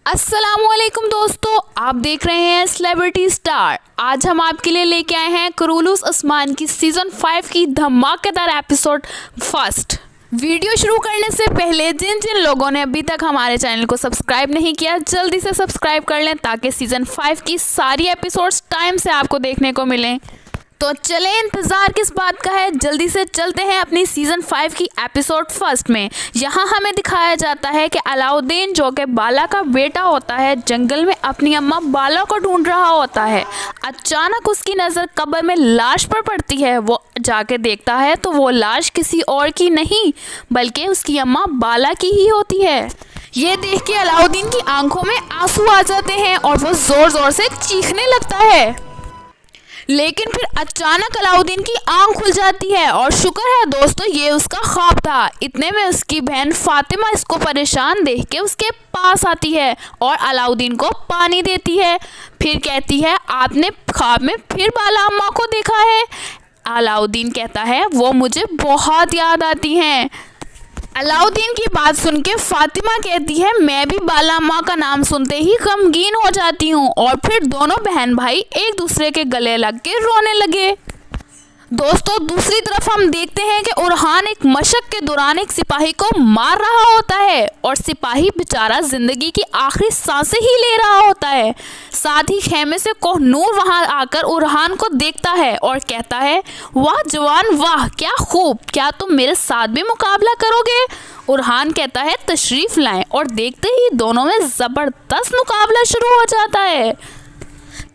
अस्सलामुअलैकुम दोस्तों, आप देख रहे हैं सेलिब्रिटी स्टार। आज हम आपके लिए लेके आए हैं कुरूलुस उस्मान की सीजन 5 की धमाकेदार एपिसोड फर्स्ट। वीडियो शुरू करने से पहले जिन जिन लोगों ने अभी तक हमारे चैनल को सब्सक्राइब नहीं किया, जल्दी से सब्सक्राइब कर लें ताकि सीजन 5 की सारी एपिसोड्स टाइम से आपको देखने को मिलें। तो चलें, इंतज़ार किस बात का है, जल्दी से चलते हैं अपनी सीज़न 5 की एपिसोड फर्स्ट में। यहाँ हमें दिखाया जाता है कि अलाउद्दीन, जो कि बाला का बेटा होता है, जंगल में अपनी अम्मा बाला को ढूंढ रहा होता है। अचानक उसकी नज़र कब्र में लाश पर पड़ती है। वो जाके देखता है तो वो लाश किसी और की नहीं बल्कि उसकी अम्मा बाला की ही होती है। ये देख के अलाउद्दीन की आंखों में आंसू आ जाते हैं और वो ज़ोर ज़ोर से चीखने लगता है। लेकिन फिर अचानक अलाउद्दीन की आंख खुल जाती है और शुक्र है दोस्तों, ये उसका ख्वाब था। इतने में उसकी बहन फातिमा इसको परेशान देख के उसके पास आती है और अलाउद्दीन को पानी देती है। फिर कहती है, आपने ख्वाब में फिर बाला अम्मा को देखा है? अलाउद्दीन कहता है, वो मुझे बहुत याद आती हैं। अलाउद्दीन की बात सुन के फातिमा कहती है, मैं भी बाला अम्मा का नाम सुनते ही गमगीन हो जाती हूँ। और फिर दोनों बहन भाई एक दूसरे के गले लग के रोने लगे। दोस्तों, दूसरी तरफ हम देखते हैं कि उरहान एक मशक के दौरान एक सिपाही को मार रहा होता है और सिपाही बेचारा जिंदगी की आखिरी सांसें ही ले रहा होता है। साथ ही खेमे से कोहनूर वहां आकर उरहान को देखता है और कहता है, वाह जवान, वाह क्या खूब, क्या तुम मेरे साथ भी मुकाबला करोगे? उरहान कहता है, तशरीफ लाएं। और देखते ही दोनों में ज़बरदस्त मुकाबला शुरू हो जाता है।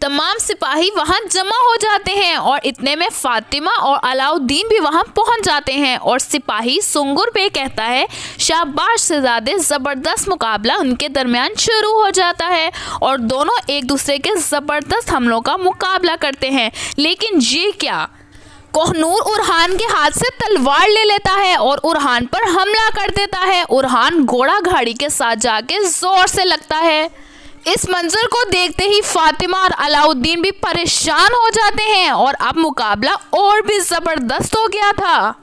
तमाम सिपाही वहां जमा हो जाते हैं और इतने में फातिमा और अलाउद्दीन भी वहां पहुंच जाते हैं और सिपाही सुंगुर पे कहता है, शाबाश शहजादे, ज़बरदस्त मुकाबला उनके दरमियान शुरू हो जाता है और दोनों एक दूसरे के ज़बरदस्त हमलों का मुकाबला करते हैं। लेकिन ये क्या, कोहनूर उरहान के हाथ से तलवार ले लेता है और उरहान पर हमला कर देता है। उरहान घोड़ा गाड़ी के साथ जाके जोर से लगता है। इस मंजर को देखते ही फातिमा और अलाउद्दीन भी परेशान हो जाते हैं और अब मुकाबला और भी ज़बरदस्त हो गया था।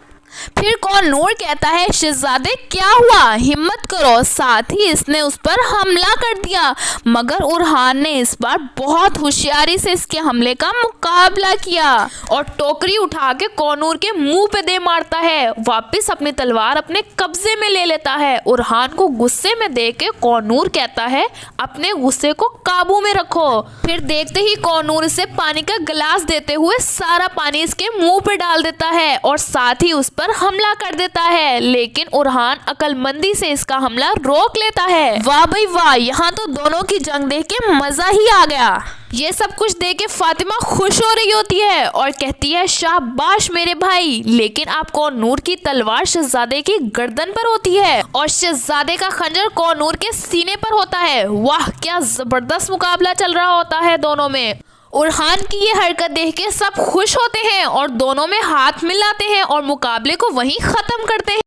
फिर कोहनूर कहता है, शहजादे क्या हुआ, हिम्मत करो। साथ ही इसने उस पर हमला कर दिया, मगर उरहान ने इस बार बहुत होशियारी से इसके हमले का मुकाबला किया और टोकरी उठा के कोहनूर के मुंह पे दे मारता है। वापस अपनी तलवार अपने कब्जे में ले लेता है। उरहान को गुस्से में देख के कोहनूर कहता है, अपने गुस्से को काबू में रखो। फिर देखते ही कोहनूर इसे पानी का गिलास देते हुए सारा पानी इसके मुंह पे डाल देता है और साथ ही उस पर हमला कर देता है। लेकिन उरहान अकलमंदी से इसका हमला रोक लेता है। वाह भाई वाह, यहाँ तो दोनों की जंग देख के मजा ही आ गया। ये सब कुछ देख के फातिमा खुश हो रही होती है और कहती है, शाबाश मेरे भाई। लेकिन अब कोहनूर की तलवार शहजादे की गर्दन पर होती है और शहजादे का खंजर कोहनूर के सीने पर होता है। वाह क्या जबरदस्त मुकाबला चल रहा होता है दोनों में। उरहान की ये हरकत देख के सब खुश होते हैं और दोनों में हाथ मिलाते हैं और मुकाबले को वहीं ख़त्म करते हैं।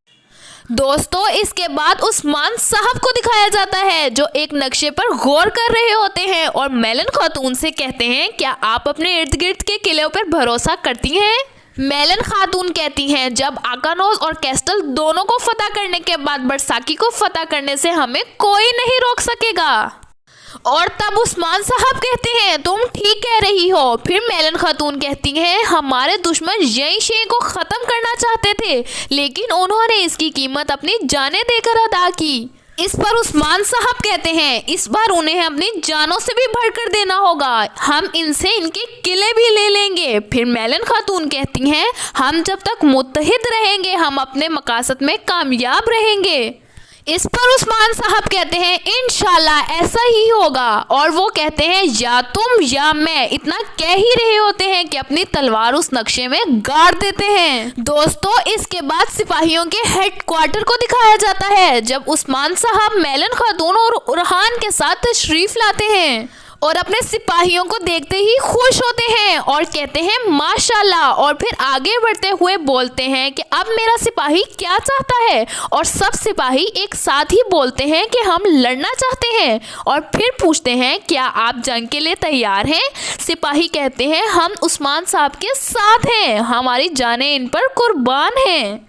दोस्तों, इसके बाद उस्मान साहब को दिखाया जाता है जो एक नक्शे पर गौर कर रहे होते हैं और मेलन खातून से कहते हैं, क्या आप अपने इर्द गिर्द के किले पर भरोसा करती हैं? मेलन खातून कहती हैं, जब आकानोज और कैस्टल दोनों को फतह करने के बाद बरसाकी को फतह करने से हमें कोई नहीं रोक सकेगा। और तब उस्मान साहब कहते हैं, तुम ठीक कह रही हो। फिर मेलन खातून कहती हैं, हमारे दुश्मन यही शे को ख़त्म करना चाहते थे लेकिन उन्होंने इसकी कीमत अपनी जानें देकर अदा की। इस पर उस्मान साहब कहते हैं, इस बार उन्हें अपनी जानों से भी बढ़कर देना होगा, हम इनसे इनके किले भी ले लेंगे। फिर मेलन खातून कहती हैं, हम जब तक मुत्तहिद रहेंगे हम अपने मकासद में कामयाब रहेंगे। इस पर उस्मान साहब कहते हैं, इंशाल्लाह ऐसा ही होगा। और वो कहते हैं, या तुम या मैं, इतना कह ही रहे होते हैं कि अपनी तलवार उस नक्शे में गाड़ देते हैं। दोस्तों, इसके बाद सिपाहियों के हेडक्वार्टर को दिखाया जाता है जब उस्मान साहब मेलन खातून और उरहान के साथ तशरीफ लाते हैं और अपने सिपाहियों को देखते ही खुश होते हैं और कहते हैं माशाल्लाह। और फिर आगे बढ़ते हुए बोलते हैं कि अब मेरा सिपाही क्या चाहता है और सब सिपाही एक साथ ही बोलते हैं कि हम लड़ना चाहते हैं। और फिर पूछते हैं, क्या आप जंग के लिए तैयार हैं? सिपाही कहते हैं, हम उस्मान साहब के साथ हैं, हमारी जानें इन पर कुर्बान हैं।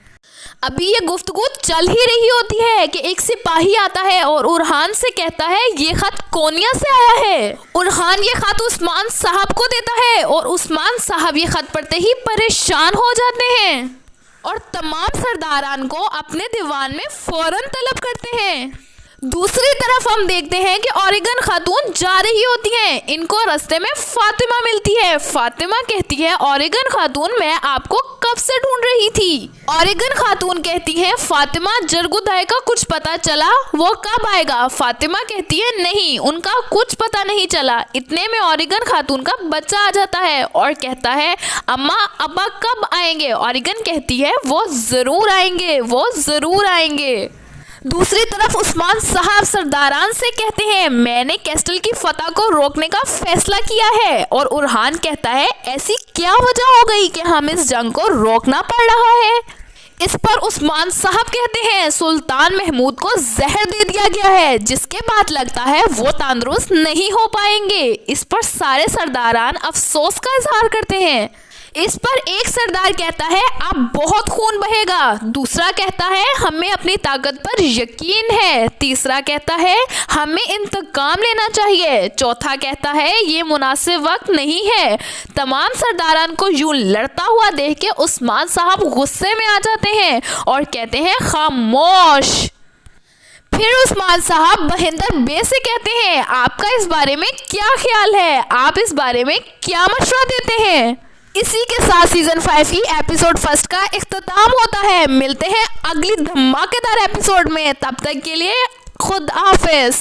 अभी ये गुफ्तगू चल ही रही होती है कि एक सिपाही आता है और उरहान से कहता है ये खत कोनिया से आया है। उरहान ये खत उस्मान साहब को देता है और उस्मान साहब ये खत पढ़ते ही परेशान हो जाते हैं और तमाम सरदारान को अपने दीवान में फौरन तलब करते हैं। दूसरी तरफ हम देखते हैं कि ओरेगन खातून जा रही होती हैं। इनको रास्ते में फातिमा मिलती है। फातिमा कहती है ओरेगन खातून मैं आपको कब से ढूंढ रही थी। ओरेगन खातून कहती है फातिमा जरगुदाई का कुछ पता चला, वो कब आएगा। फातिमा कहती है नहीं, उनका कुछ पता नहीं चला। इतने में ओरेगन खातून का बच्चा आ जाता है और कहता है अम्मा अब्बा कब आएंगे। ओरेगन कहती है वो जरूर आएंगे, वो जरूर आएंगे। दूसरी तरफ उस्मान साहब सरदारान से कहते हैं मैंने कैस्टल की फतह को रोकने का फैसला किया है और उरहान कहता है ऐसी क्या वजह हो गई कि हम इस जंग को रोकना पड़ रहा है। इस पर उस्मान साहब कहते हैं सुल्तान महमूद को जहर दे दिया गया है, जिसके बाद लगता है वो तंदुरुस्त नहीं हो पाएंगे। इस पर सारे सरदारान अफसोस का इजहार करते हैं। इस पर एक सरदार कहता है अब बहुत खून बहेगा। दूसरा कहता है हमें अपनी ताकत पर यकीन है। तीसरा कहता है हमें इंतकाम लेना चाहिए। चौथा कहता है ये मुनासिब वक्त नहीं है। तमाम सरदारान को यूं लड़ता हुआ देख के उस्मान साहब गुस्से में आ जाते हैं और कहते हैं खामोश। फिर उस्मान साहब बहिंदर बे से कहते हैं आपका इस बारे में क्या ख्याल है, आप इस बारे में क्या मशवरा देते हैं। इसी के साथ सीजन 5 की एपिसोड फर्स्ट का इख्तिताम होता है। मिलते हैं अगली धमाकेदार एपिसोड में, तब तक के लिए खुद हाफिज।